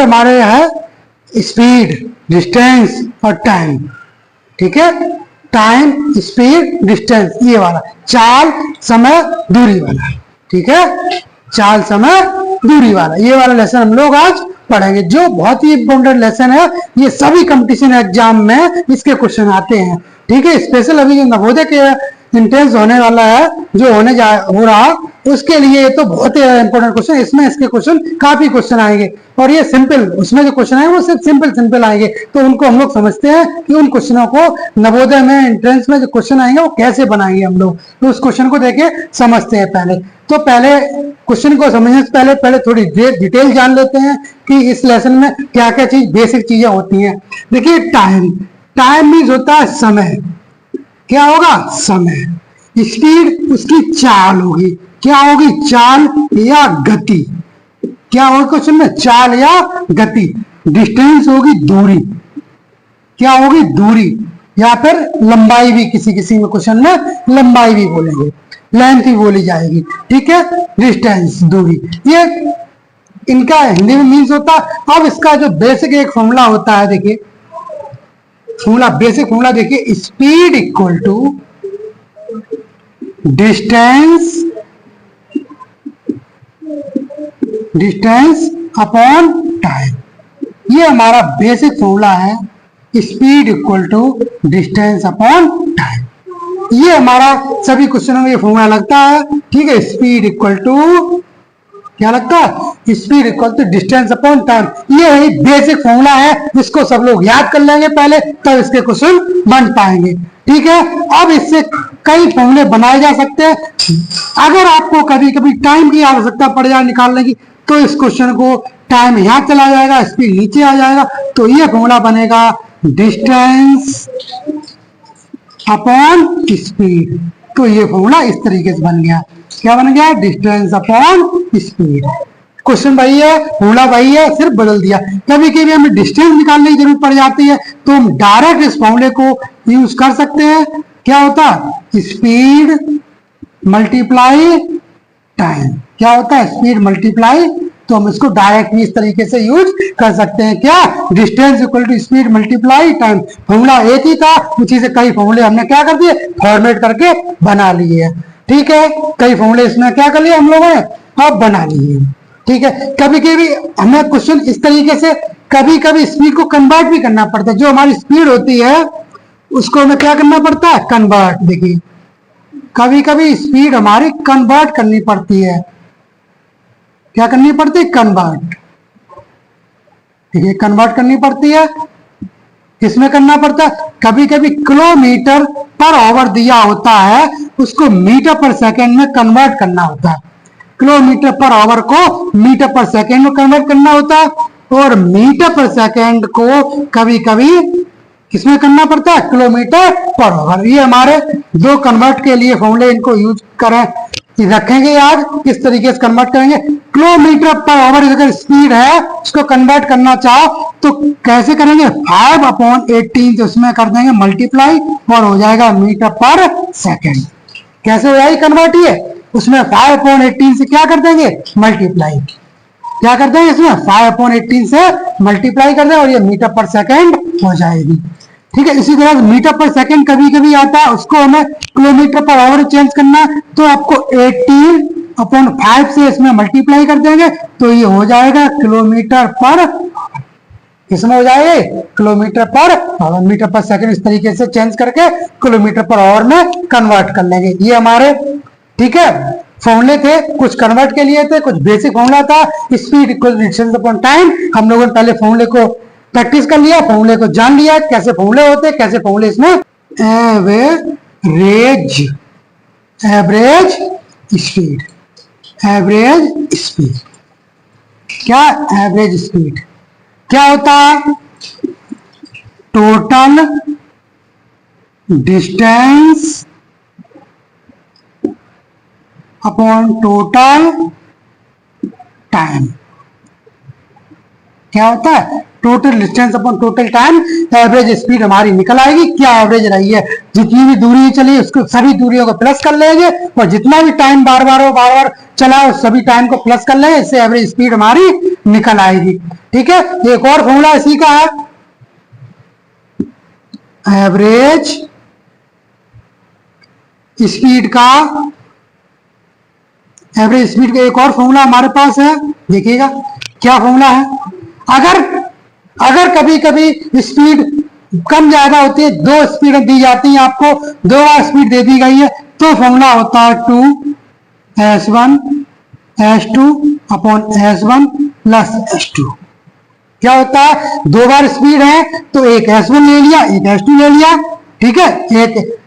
हमारे है speed, distance और टाइम। ठीक है, टाइम, स्पीड, डिस्टेंस, ये वाला चाल, समय, दूरी वाला। ठीक है, चाल, समय, दूरी वाला, ये वाला लेसन हम लोग आज पढ़ेंगे, जो बहुत ही इंपॉर्टेंट लेसन है। ये सभी कंपटीशन एग्जाम में इसके क्वेश्चन आते हैं। ठीक है, स्पेशल अभी जो नवोदय के इंट्रेंस होने वाला है, जो हो रहा, उसके लिए तो बहुत ही इंपॉर्टेंट क्वेश्चन, इसमें इसके क्वेश्चन काफी क्वेश्चन आएंगे, और ये सिंपल, उसमें जो क्वेश्चन आएंगे वो सिर्फ सिंपल आएंगे, तो उनको हम लोग समझते हैं कि उन क्वेश्चनों को नवोदय में एंट्रेंस में जो क्वेश्चन आएंगे वो कैसे बनाएंगे हम लोग। तो उस क्वेश्चन को देखे समझते हैं पहले। तो पहले क्वेश्चन को समझने से पहले थोड़ी डिटेल जान लेते हैं कि इस लेसन में क्या क्या चीज, बेसिक चीजें होती हैं। देखिए, टाइम मीन्स होता है समय। क्या होगा? समय। स्पीड उसकी चाल होगी। क्या होगी? चाल या गति। क्या होगा क्वेश्चन में? चाल या गति। डिस्टेंस होगी दूरी। क्या होगी? दूरी, या फिर लंबाई भी, किसी में क्वेश्चन में लंबाई भी बोलेंगे, लेंथ भी बोली जाएगी। ठीक है, डिस्टेंस, दूरी, ये इनका हिंदी में मीन्स होता है। अब इसका जो बेसिक एक फॉर्मूला होता है, देखिए बेसिक फॉर्मूला देखिए, speed equal to distance upon time. ये हमारा बेसिक फॉर्मूला है, speed equal to distance upon time. ये हमारा सभी क्वेश्चनों में ये फॉर्मूला लगता है। ठीक है, स्पीड इक्वल टू, क्या लगता है? Speed equal to distance upon time. ये ही बेसिक फॉर्मूला है, इसको सब लोग याद कर लेंगे पहले, तब इसके क्वेश्चन बन पाएंगे। ठीक है, अब इससे कई फॉर्मूले बनाए जा सकते हैं। अगर आपको कभी कभी टाइम की आवश्यकता पड़ जाए निकालने की, तो इस क्वेश्चन को टाइम यहाँ चला जाएगा, स्पीड नीचे आ जाएगा, तो ये फॉर्मूला बनेगा डिस्टेंस अपॉन स्पीड। तो ये फॉर्मूला इस तरीके से बन गया। क्या बन गया? Distance upon speed. क्वेश्चन वही है, फॉर्मूला वही है, सिर्फ बदल दिया। कभी कभी हमें डिस्टेंस निकालने की जरूरत पड़ जाती है, तो हम डायरेक्ट इस फॉर्मूले को यूज कर सकते हैं। क्या होता है? Speed multiply time. क्या होता है? स्पीड मल्टीप्लाई, तो हम इसको डायरेक्ट भी इस तरीके से यूज कर सकते हैं। क्या? Distance equal to speed multiply time. Formula एक ही था, उसी से कई फॉर्मूले हमने क्या कर दिए? फॉर्मेट करके बना लिए। ठीक है, कई फॉर्मूले इसमें क्या कर लिए हम लोगों ने? अब बना लिए। ठीक है, कभी कभी हमें क्वेश्चन इस तरीके से, कभी कभी स्पीड को कन्वर्ट भी करना पड़ता है। जो हमारी स्पीड होती है उसको हमें क्या करना पड़ता है? कन्वर्ट। देखिए, कभी कभी स्पीड हमारी कन्वर्ट करनी पड़ती है। क्या करनी पड़ती है? कन्वर्ट। ठीक है, कन्वर्ट करनी पड़ती है। किसमें करना पड़ता है? कभी कभी किलोमीटर पर आवर दिया होता है, उसको मीटर पर सेकंड में कन्वर्ट करना होता है। किलोमीटर पर आवर को मीटर पर सेकंड में कन्वर्ट करना होता है, और मीटर पर सेकंड को कभी कभी किसमें करना पड़ता है? Kilometre per hour. ये हमारे दो कन्वर्ट के लिए फॉर्मूले, इनको यूज करें, रखेंगे याद, किस तरीके से कन्वर्ट करेंगे। किलोमीटर पर आवर अगर स्पीड है, उसको कन्वर्ट करना चाहो तो कैसे करेंगे? 5/18 से उसमें कर देंगे मल्टीप्लाई, और हो जाएगा मीटर पर सेकंड। कैसे हो जाएगी कन्वर्ट? ये उसमें 5/18 से क्या कर देंगे? मल्टीप्लाई। क्या कर देंगे? इसमें 5/18 से मल्टीप्लाई कर दें, और ये मीटर पर सेकंड हो जाएगी। ठीक है, इसी तरह मीटर पर सेकंड कभी कभी आता है, उसको हमें किलोमीटर पर आवर चेंज करना, तो आपको 18/5 से इसमें मल्टीप्लाई कर देंगे, तो ये हो जाएगा किलोमीटर पर, इसमें हो जाएगा किलोमीटर पर आवर। मीटर पर सेकंड इस तरीके से चेंज करके किलोमीटर पर आवर में कन्वर्ट कर लेंगे। ये हमारे, ठीक है, फॉर्मूले थे, कुछ कन्वर्ट के लिए थे, कुछ बेसिक फॉर्मूला था। Speed equal distance upon time, हम लोगों ने पहले फॉर्मूले को प्रैक्टिस कर लिया, फॉर्मूले को जान लिया, कैसे फॉर्मूले होते हैं, कैसे फॉर्मूले इसमें एवरेज स्पीड। एवरेज स्पीड क्या? एवरेज स्पीड क्या होता है? Total distance upon total time. क्या होता है? Total distance upon total time. Average speed हमारी निकल आएगी, क्या एवरेज रही है जितनी भी दूरी चली उसको सभी दूरियों को प्लस कर लेंगे, और जितना भी टाइम बार बार चला उस सभी टाइम को प्लस कर लेंगे, इससे एवरेज स्पीड हमारी निकल आएगी। ठीक है, एक और फॉर्मूला इसी का है, एवरेज स्पीड का, एवरेज स्पीड का एक और फॉर्मूला हमारे पास है, देखिएगा क्या फॉर्मूला है। अगर कभी कभी स्पीड कम ज्यादा होती है, दो स्पीड दी जाती है आपको, दो बार स्पीड दे दी गई है, तो फॉर्मूला होता है 2s1 s2 upon s1 plus s2। क्या होता है, दो बार स्पीड है तो एक s1 ले लिया, एक s2 ले लिया। ठीक है, एक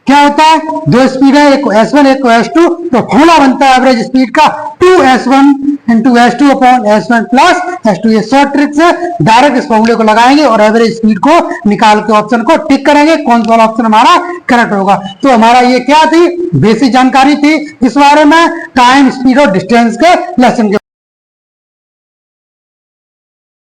क्या होता है, दो स्पीड है, एक को s1 एक को s2, तो फॉर्मूला बनता है एवरेज स्पीड का 2s1 into s2 upon s1 plus s2। ये शॉर्ट ट्रिक से डायरेक्ट इस फॉर्मूले को लगाएंगे और एवरेज स्पीड को निकाल के ऑप्शन को टिक करेंगे, कौन सा ऑप्शन हमारा करेक्ट होगा। तो हमारा ये क्या थी, बेसिक जानकारी थी इस बारे में टाइम, स्पीड और डिस्टेंस के लेसन के